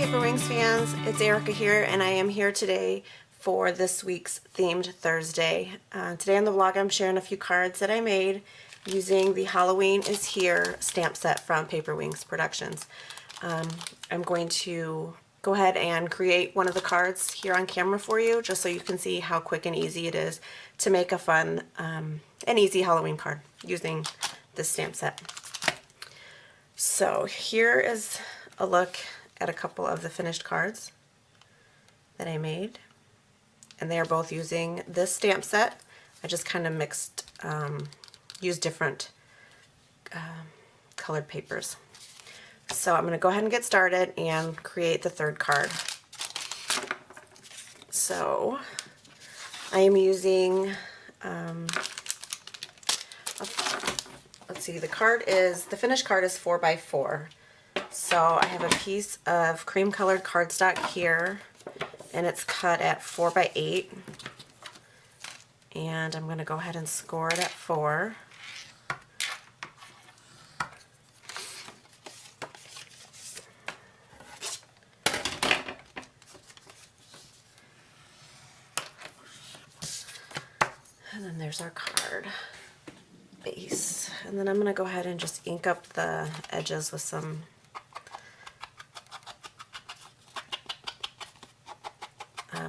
Paper Wings fans, it's Erica here, and I am here today for this week's Themed Thursday. Today on the vlog I'm sharing a few cards that I made using the Halloween is Here stamp set from Paper Wings Productions. I'm going to go ahead and create one of the cards here on camera for you, just so you can see how quick and easy it is to make a fun and easy Halloween card using this stamp set. So here is a look at a couple of the finished cards that I made, and they are both using this stamp set. I just kind of used different colored papers. So I'm going to go ahead and get started and create the third card. So I am using, let's see, the finished card is 4x4. So I have a piece of cream colored cardstock here, and it's cut at 4x8. And I'm going to go ahead and score it at 4. And then there's our card base. And then I'm going to go ahead and just ink up the edges with some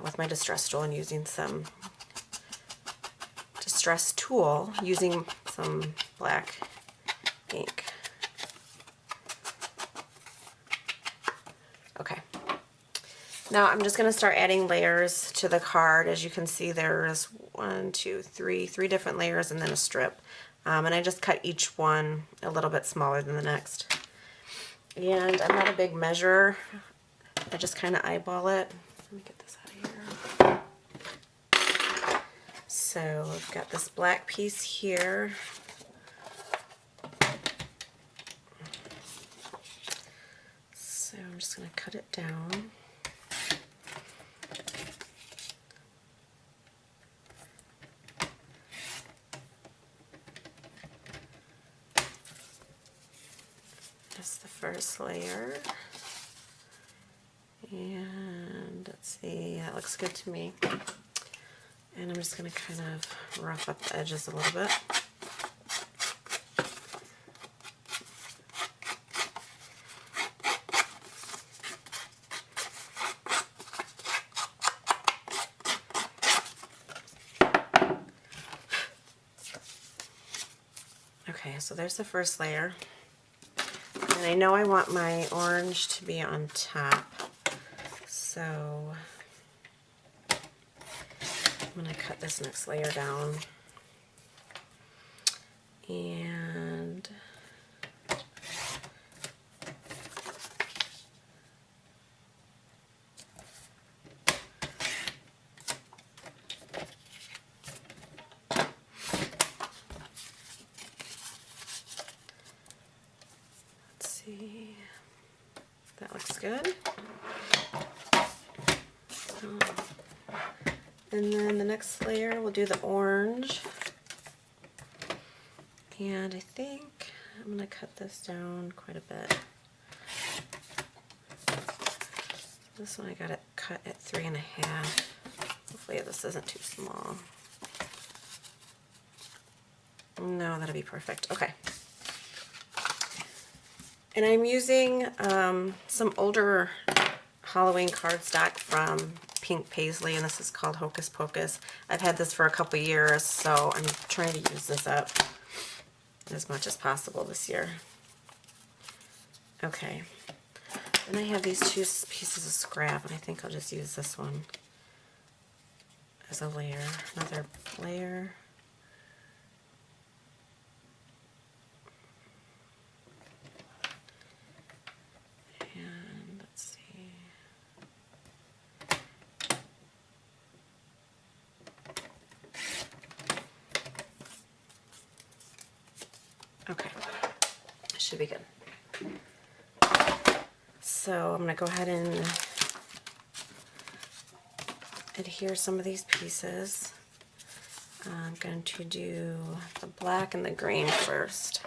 with my distress tool, and using some distress tool using some black ink. Okay. Now I'm just going to start adding layers to the card. As you can see, there's 3 different layers and then a strip. And I just cut each one a little bit smaller than the next. And I'm not a big measurer. I just kind of eyeball it. Let me get this out of here. So I've got this black piece here. So I'm just going to cut it down. That's the first layer. And let's see, that looks good to me. And I'm just going to kind of rough up the edges a little bit. Okay, so there's the first layer. And I know I want my orange to be on top. So I'm going to cut this next layer down, and let's see, that looks good. And then the next layer, we'll do the orange. And I think I'm going to cut this down quite a bit. This one I got it cut at 3.5. Hopefully this isn't too small. No, that'll be perfect. Okay. And I'm using some older Halloween cardstock from Pink Paisley, and this is called Hocus Pocus. I've had this for a couple years, so I'm trying to use this up as much as possible this year. Okay, then I have these 2 pieces of scrap, and I think I'll just use this one as a layer, another layer. And let's see. Okay, should be good. So I'm going to go ahead and adhere some of these pieces. I'm going to do the black and the green first.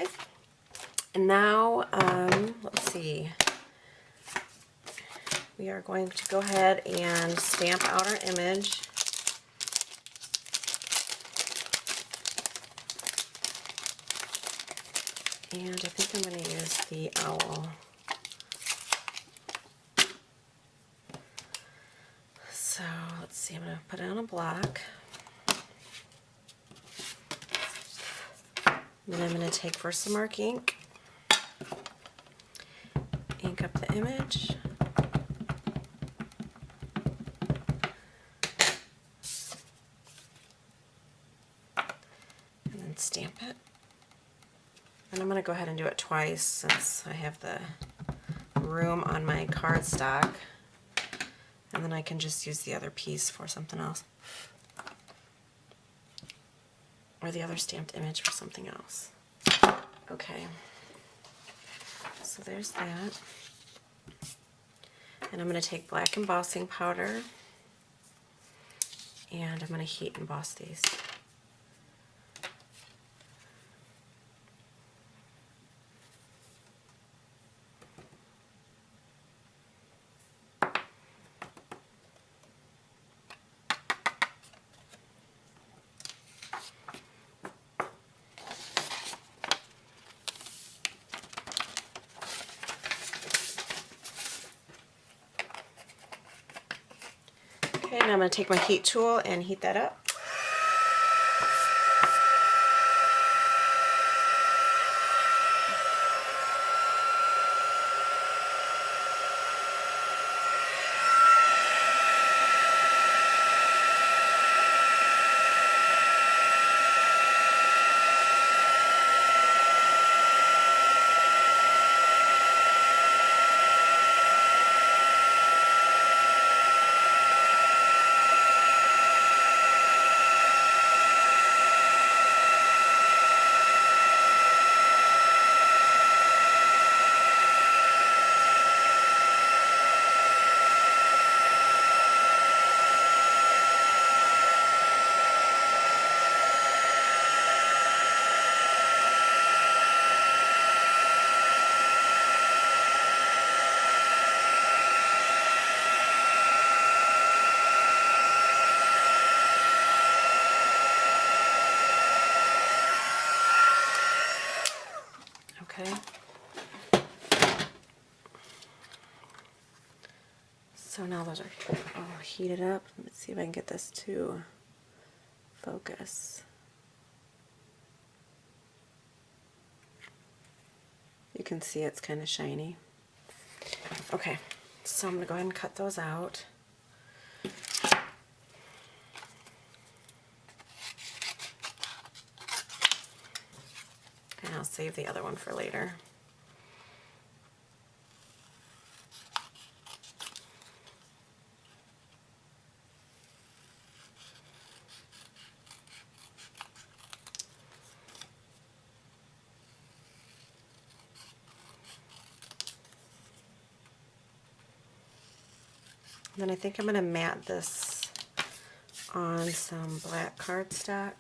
guys. And now, let's see. We are going to go ahead and stamp out our image. And I think I'm going to use the owl. So let's see, I'm going to put it on a block. Then I'm going to take Versamark ink, ink up the image. And then stamp it. And I'm going to go ahead and do it twice since I have the room on my cardstock. And then I can just use the other piece for something else. Or the other stamped image for something else. Okay. So there's that. And I'm going to take black embossing powder. And I'm going to heat emboss these. Okay, and I'm going to take my heat tool and heat that up. Okay. So now those are all heated up. Let's see if I can get this to focus. You can see it's kind of shiny. Okay, so I'm going to go ahead and cut those out. And I'll save the other one for later. Then I think I'm going to mat this on some black cardstock.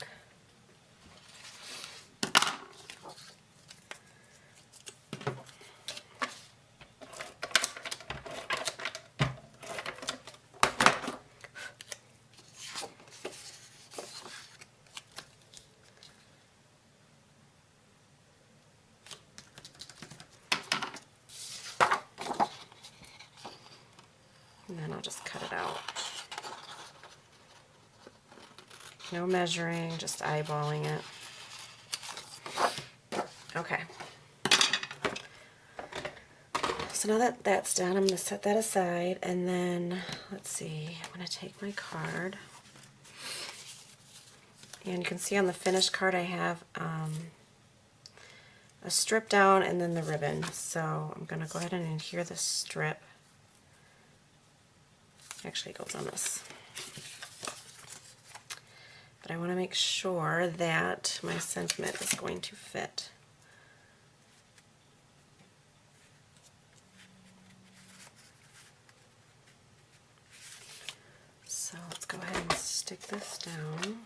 And then I'll just cut it out. No measuring, just eyeballing it. Okay. So now that that's done, I'm going to set that aside, and then, let's see, I'm going to take my card. And you can see on the finished card I have a strip down and then the ribbon. So I'm going to go ahead and adhere the strip. Actually, it goes on this. But I want to make sure that my sentiment is going to fit. So let's go ahead and stick this down.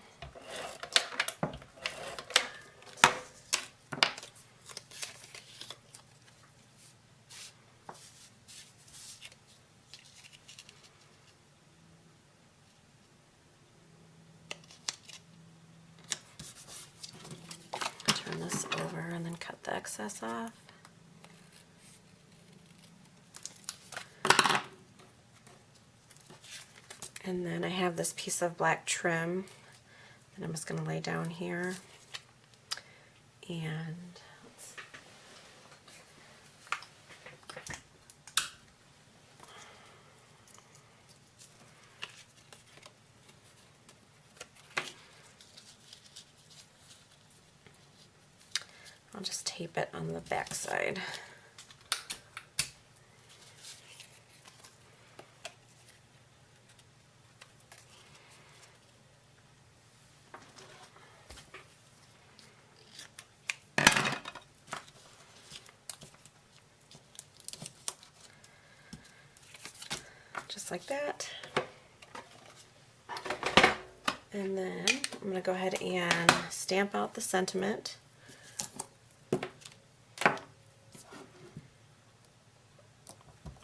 excess off. And then I have this piece of black trim that I'm just going to lay down here. And I'll just tape it on the back side. Just like that. And then I'm going to go ahead and stamp out the sentiment.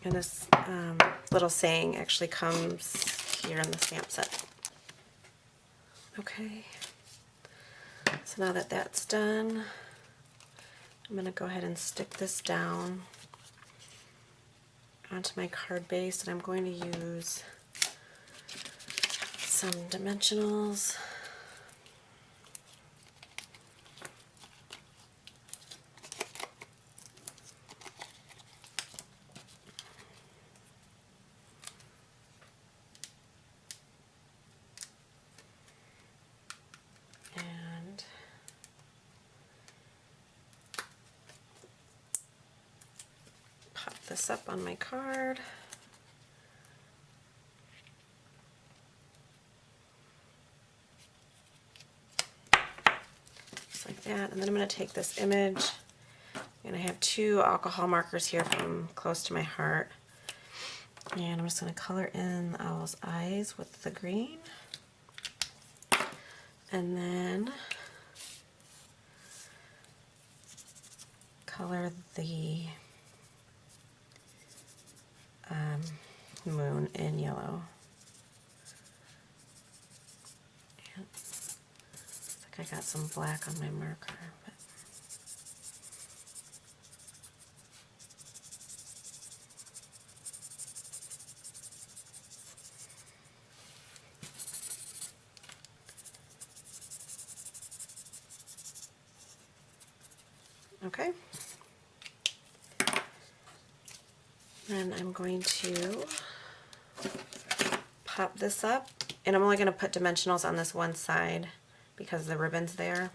And this little saying actually comes here in the stamp set. Okay, so now that that's done, I'm going to go ahead and stick this down onto my card base, and I'm going to use some dimensionals. And pop this up on my card. Just like that. And then I'm going to take this image, and I have 2 alcohol markers here from close to my heart. And I'm just going to color in the owl's eyes with the green. And then color the moon in yellow. And looks like I got some black on my marker. But okay. Then I'm going to pop this up, and I'm only going to put dimensionals on this one side because the ribbon's there.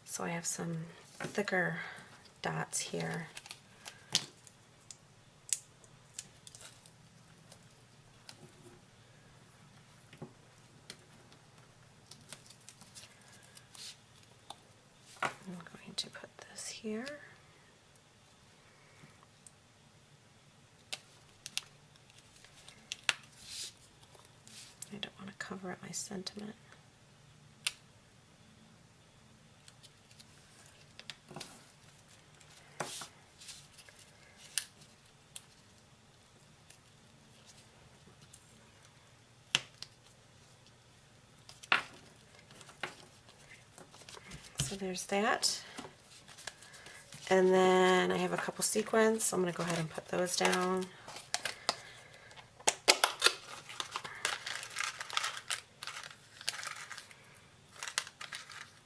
So I have some thicker dots here. I'm going to put this here. I don't want to cover up my sentiment. So there's that. And then I have a couple sequins, so I'm going to go ahead and put those down.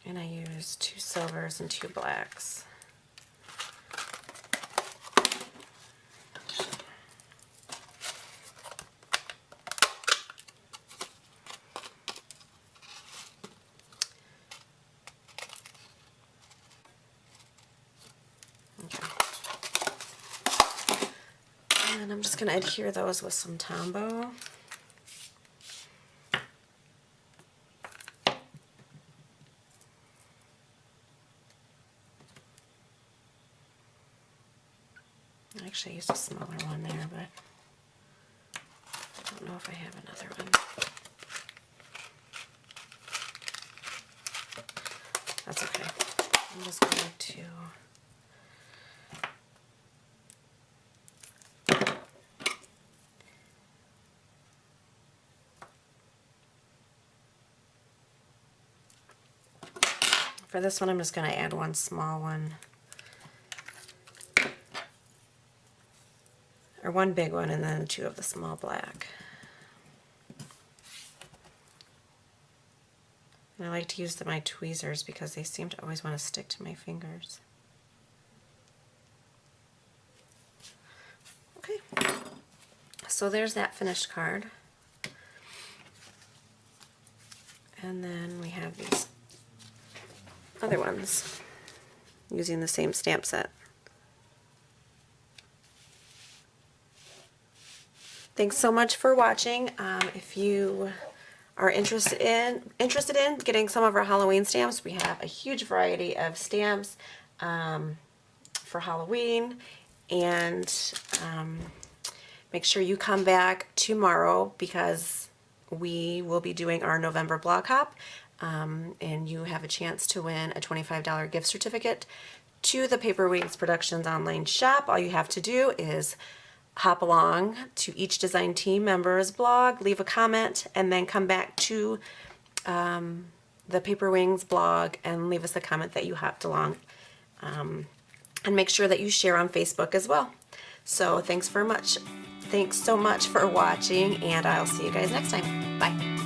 And I use 2 silvers and 2 blacks. Okay. And I'm just going to adhere those with some Tombow. Actually, I used a smaller one there, but I don't know if I have another one. That's okay. I'm just going to For this one, I'm just going to add one small one. Or one big one and then 2 of the small black. And I like to use my tweezers because they seem to always want to stick to my fingers. Okay, so there's that finished card. And then we have these other ones using the same stamp set. Thanks so much for watching. If you are interested in getting some of our Halloween stamps, we have a huge variety of stamps for Halloween, and make sure you come back tomorrow because we will be doing our November blog hop, and you have a chance to win a $25 gift certificate to the Paper Wings Productions online shop. All you have to do is hop along to each design team member's blog, leave a comment, and then come back to the Paper Wings blog and leave us a comment that you hopped along. And make sure that you share on Facebook as well. So thanks so much for watching, and I'll see you guys next time. Bye.